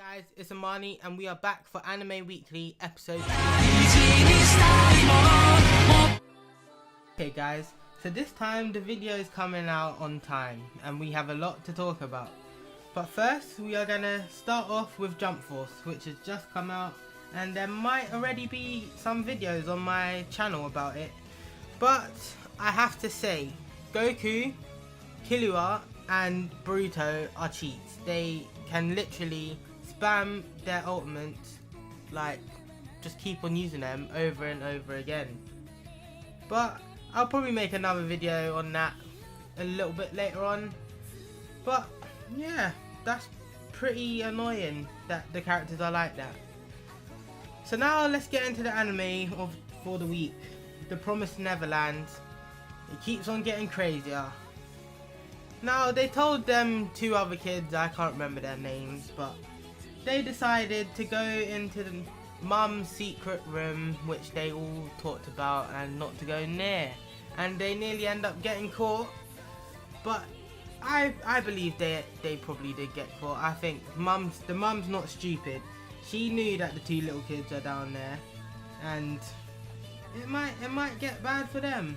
Guys, it's Amarni and we are back for Anime Weekly episode. Okay guys, so this time the video is coming out on time and we have a lot to talk about. But first we are gonna start off with Jump Force, which has just come out, and there might already be some videos on my channel about it. But I have to say, Goku, Killua and Boruto are cheats. They can literally spam their ultimates, like just keep on using them over and over again. But I'll probably make another video on that a little bit later on. But yeah, that's pretty annoying that the characters are like that. So now let's get into the anime for the week. The Promised Neverland. It keeps on getting crazier. Now they told them two other kids, I can't remember their names, but they decided to go into the mum's secret room, which they all talked about, and not to go near. And they nearly end up getting caught. But I believe they probably did get caught. I think the mum's not stupid. She knew that the two little kids are down there, and it might get bad for them.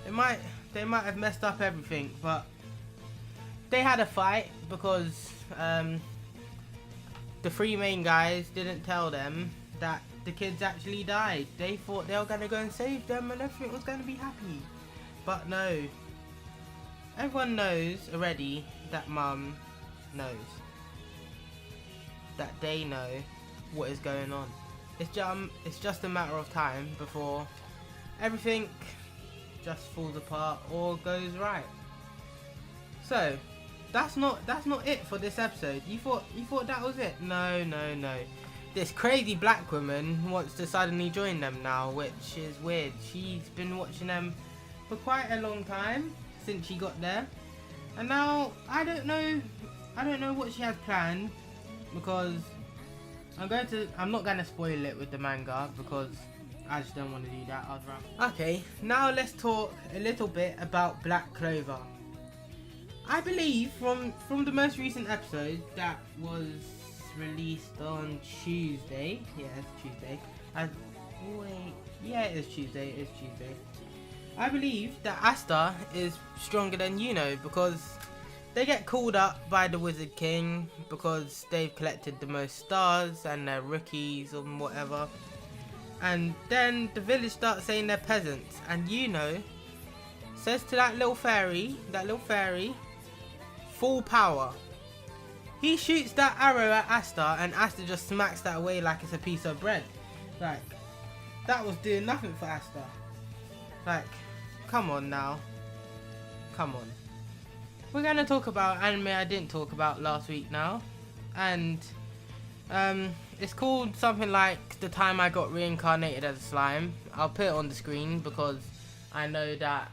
They might have messed up everything, but they had a fight because the three main guys didn't tell them that the kids actually died. They thought they were going to go and save them and everything was going to be happy. But no. Everyone knows already that mum knows. That they know what is going on. It's just a matter of time before everything just falls apart or goes right. So that's not it for this episode. You thought that was it? No. This crazy black woman wants to suddenly join them now, which is weird. She's been watching them for quite a long time since she got there, and now I don't know what she has planned, because I'm not gonna spoil it with the manga because I just don't want to do that. I'd rather. Okay, now let's talk a little bit about Black Clover. I believe from the most recent episode that was released on Tuesday. Yeah, it's Tuesday. It is Tuesday. I believe that Asta is stronger than Yuno because they get called up by the Wizard King because they've collected the most stars and they're rookies or whatever. And then the village starts saying they're peasants, and Yuno says to that little fairy, full power. He shoots that arrow at Asta and Asta just smacks that away like it's a piece of bread. Like, that was doing nothing for Asta. Like, come on now. Come on. We're going to talk about anime I didn't talk about last week now. And it's called something like The Time I Got Reincarnated as a Slime. I'll put it on the screen because I know that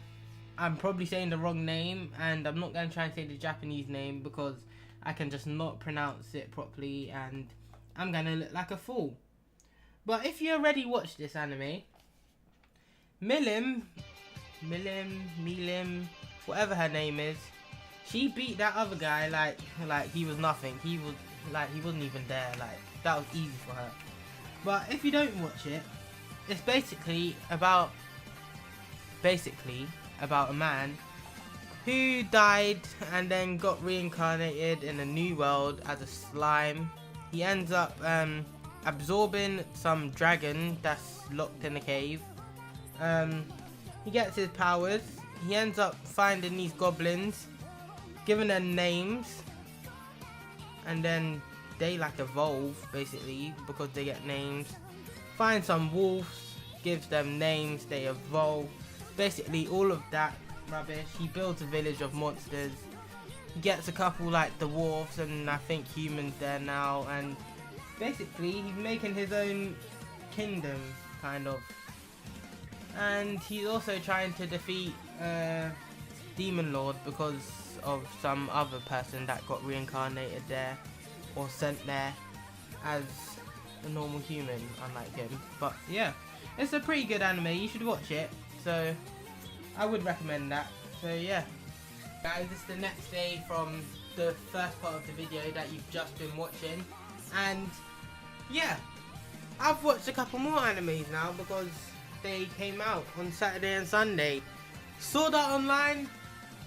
I'm probably saying the wrong name, and I'm not going to try and say the Japanese name because I can just not pronounce it properly and I'm going to look like a fool. But if you already watched this anime, Milim, whatever her name is, she beat that other guy like he was nothing. He wasn't even there. Like, that was easy for her. But if you don't watch it, it's basically about a man who died and then got reincarnated in a new world as a slime. He ends up absorbing some dragon that's locked in a cave. He gets his powers. He ends up finding these goblins, giving them names, and then they like evolve basically because they get names. Find some wolves, gives them names, they evolve. Basically all of that rubbish. He builds a village of monsters. He gets a couple like the dwarves and I think humans there now, and basically he's making his own kingdom kind of. And he's also trying to defeat Demon Lord because of some other person that got reincarnated there or sent there as a normal human, unlike him. But yeah, it's a pretty good anime. You should watch it. So I would recommend that. So yeah, guys, it's the next day from the first part of the video that you've just been watching. And yeah, I've watched a couple more animes now because they came out on Saturday and Sunday. Sword Art Online,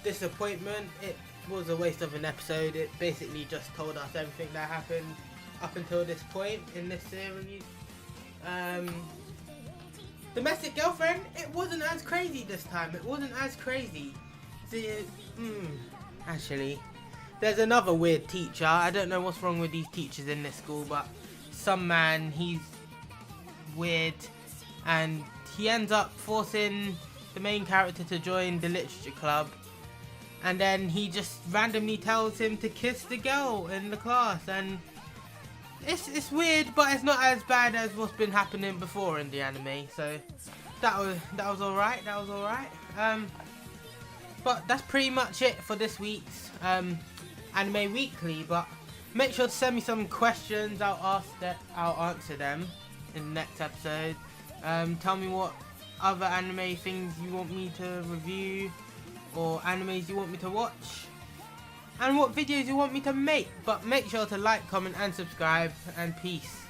disappointment. It was a waste of an episode. It basically just told us everything that happened up until this point in this series. Domestic Girlfriend, it wasn't as crazy this time. It wasn't as crazy. Actually, there's another weird teacher. I don't know what's wrong with these teachers in this school, but some man, he's weird, and he ends up forcing the main character to join the literature club, and then he just randomly tells him to kiss the girl in the class, and it's weird, but it's not as bad as what's been happening before in the anime. So that was alright. But that's pretty much it for this week's Anime Weekly. But make sure to send me some questions. I'll answer them in the next episode. Tell me what other anime things you want me to review, or animes you want me to watch, and what videos you want me to make. But make sure to like, comment and subscribe, and peace.